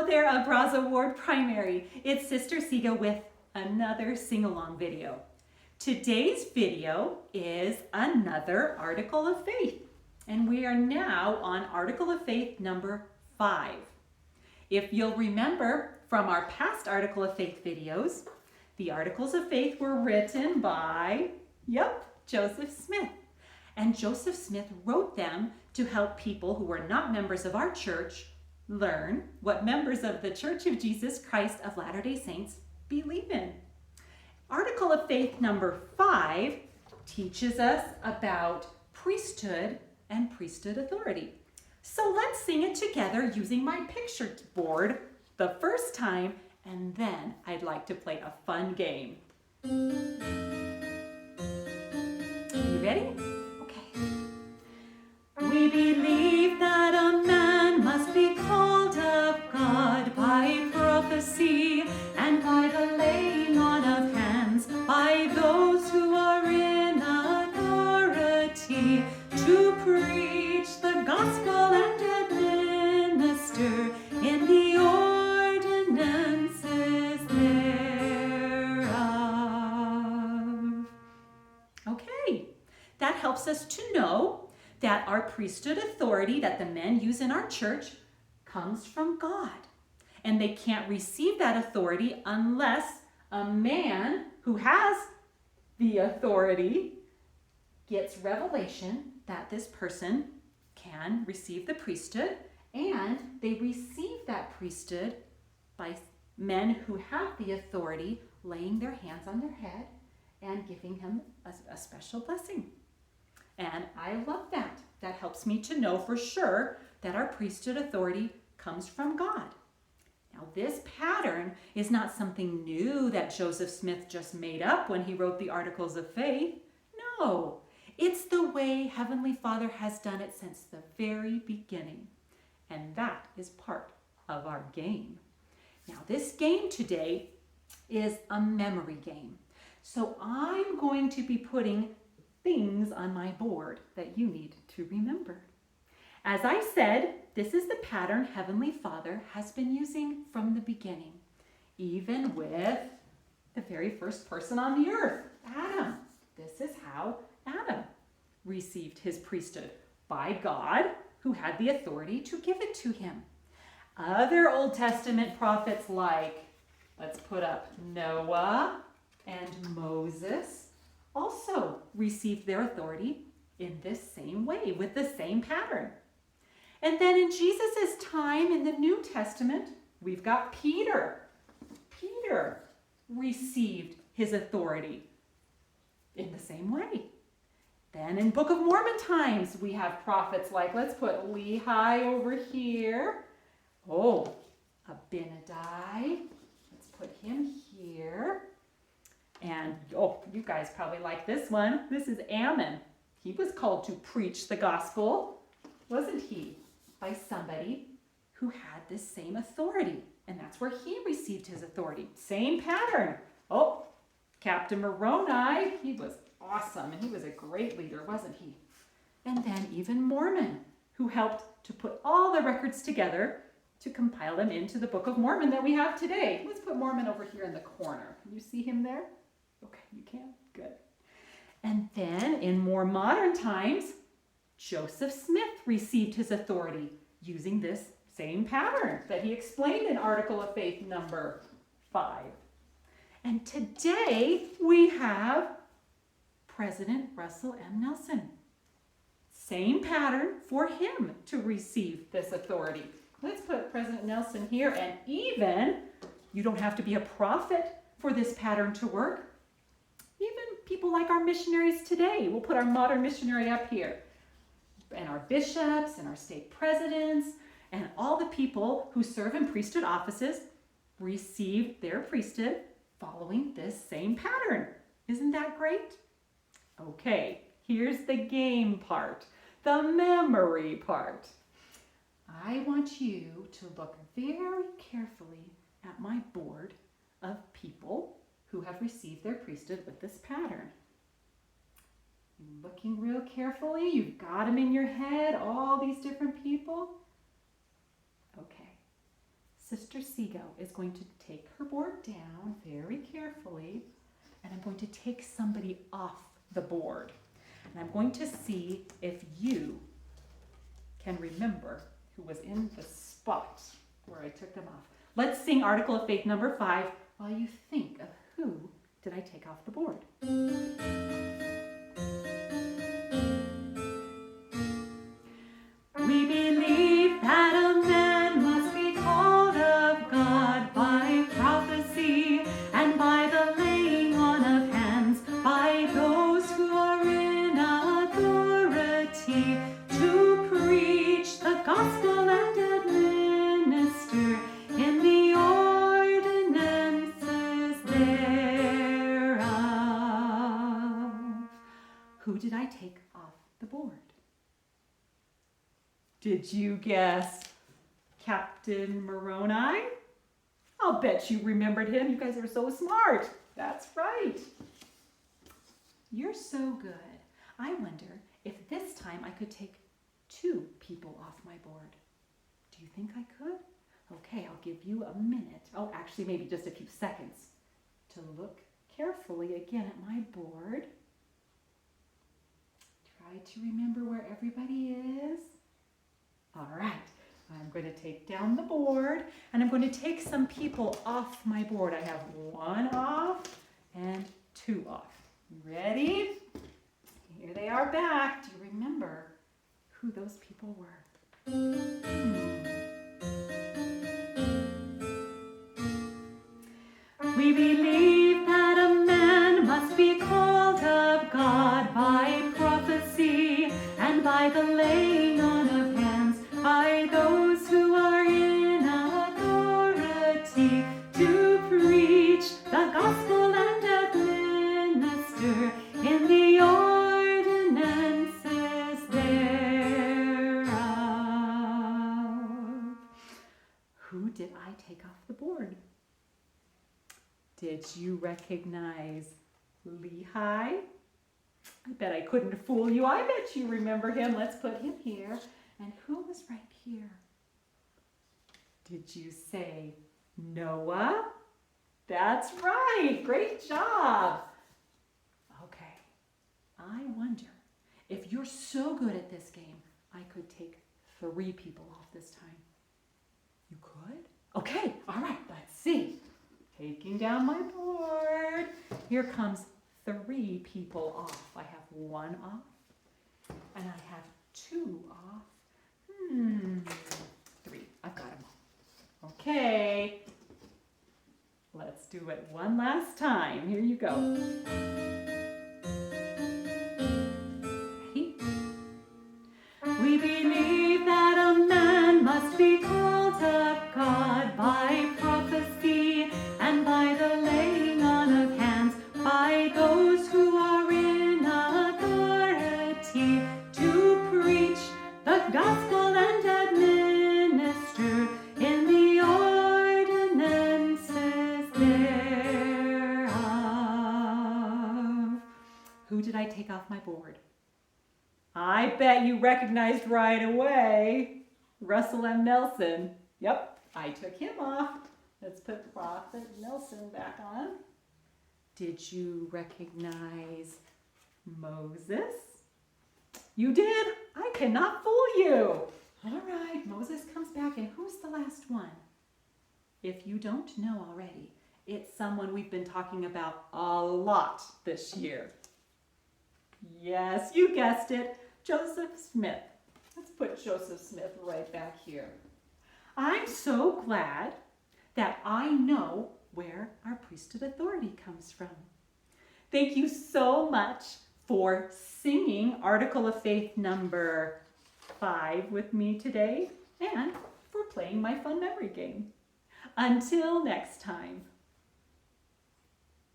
there, Abraza Ward Primary. It's Sister Siga with another sing-along video. Today's video is another Article of Faith, and we are now on Article of Faith number 5. If you'll remember from our past Article of Faith videos, the Articles of Faith were written by, Joseph Smith. And Joseph Smith wrote them to help people who were not members of our church learn what members of the Church of Jesus Christ of Latter-day Saints believe in. Article of Faith number 5 teaches us about priesthood and priesthood authority. So let's sing it together using my picture board the first time, and then I'd like to play a fun game. You ready? We believe that a man must be called of God by prophecy and by the laying on of hands by those who are in authority to preach the gospel and administer in the ordinances thereof. Okay, that helps us to know that our priesthood authority that the men use in our church comes from God. And they can't receive that authority unless a man who has the authority gets revelation that this person can receive the priesthood, and they receive that priesthood by men who have the authority laying their hands on their head and giving him a special blessing. And I love that. That helps me to know for sure that our priesthood authority comes from God. Now, this pattern is not something new that Joseph Smith just made up when he wrote the Articles of Faith. No, it's the way Heavenly Father has done it since the very beginning. And that is part of our game. Now, this game today is a memory game. So I'm going to be putting things on my board that you need to remember. As I said, this is the pattern Heavenly Father has been using from the beginning, even with the very first person on the earth, Adam. This is how Adam received his priesthood by God, who had the authority to give it to him. Other Old Testament prophets like, let's put up Noah and Moses, also received their authority in this same way, with the same pattern. And then in Jesus' time in the New Testament, we've got Peter. Peter received his authority in the same way. Then in Book of Mormon times, we have prophets like, let's put Lehi over here. Oh, Abinadi. Let's put him here. And, you guys probably like this one. This is Ammon. He was called to preach the gospel, wasn't he? By somebody who had this same authority. And that's where he received his authority. Same pattern. Captain Moroni, he was awesome. And he was a great leader, wasn't he? And then even Mormon, who helped to put all the records together to compile them into the Book of Mormon that we have today. Let's put Mormon over here in the corner. Can you see him there? Okay, you can? Good. And then in more modern times, Joseph Smith received his authority using this same pattern that he explained in Article of Faith number 5. And today we have President Russell M. Nelson. Same pattern for him to receive this authority. Let's put President Nelson here, and even, you don't have to be a prophet for this pattern to work. Even people like our missionaries today. We'll put our modern missionary up here. And our bishops and our stake presidents and all the people who serve in priesthood offices receive their priesthood following this same pattern. Isn't that great? Okay, here's the game part, the memory part. I want you to look very carefully at my board of people who have received their priesthood with this pattern. Looking real carefully, you've got them in your head, all these different people. Okay, Sister Seago is going to take her board down very carefully, and I'm going to take somebody off the board. And I'm going to see if you can remember who was in the spot where I took them off. Let's sing Article of Faith number 5 while you think of who did I take off the board. We believe that a man must be called of God by prophecy and by the laying on of hands, by those who are in authority to preach the gospel and administer in the ordinances thereof. Who did I take off the board? Did you guess Captain Moroni? I'll bet you remembered him. You guys are so smart. That's right. You're so good. I wonder if this time I could take 2 people off my board. Do you think I could? Okay, I'll give you a minute. Oh, actually, maybe just a few seconds to look carefully again at my board. Try to remember where everybody is. All right, I'm going to take down the board and I'm going to take some people off my board. I have 1 off and 2 off. Ready? Here they are back. Do you remember who those people were? We believe that a man must be called of God by prophecy and by the laying on of hands, by those who are in authority to preach the gospel and administer in the ordinances thereof. Who did I take off the board? Did you recognize Lehi? I bet I couldn't fool you. I bet you remember him. Let's put him here. And who was right here? Did you say Noah? That's right. Great job. Okay. I wonder if you're so good at this game, I could take 3 people off this time. You could? Okay. All right. Let's see. Taking down my board. Here comes 3 people off. I have 1 off and I have 2 off. 3. I've got them all. Okay. Let's do it one last time. Here you go. Ready? We believe that a man must be called of God by prophecy and by the laying on of hands, by those who are in authority to preach the gospel and administer in the ordinances thereof. Who did I take off my board? I bet you recognized right away Russell M. Nelson. Yep, I took him off. Let's put Prophet Nelson back on. Did you recognize Moses? You did? I cannot fool you. All right, Moses comes back, and who's the last one? If you don't know already, it's someone we've been talking about a lot this year. Yes, you guessed it, Joseph Smith. Let's put Joseph Smith right back here. I'm so glad that I know where our priesthood authority comes from. Thank you so much for singing Article of Faith number 5 with me today and for playing my fun memory game. Until next time.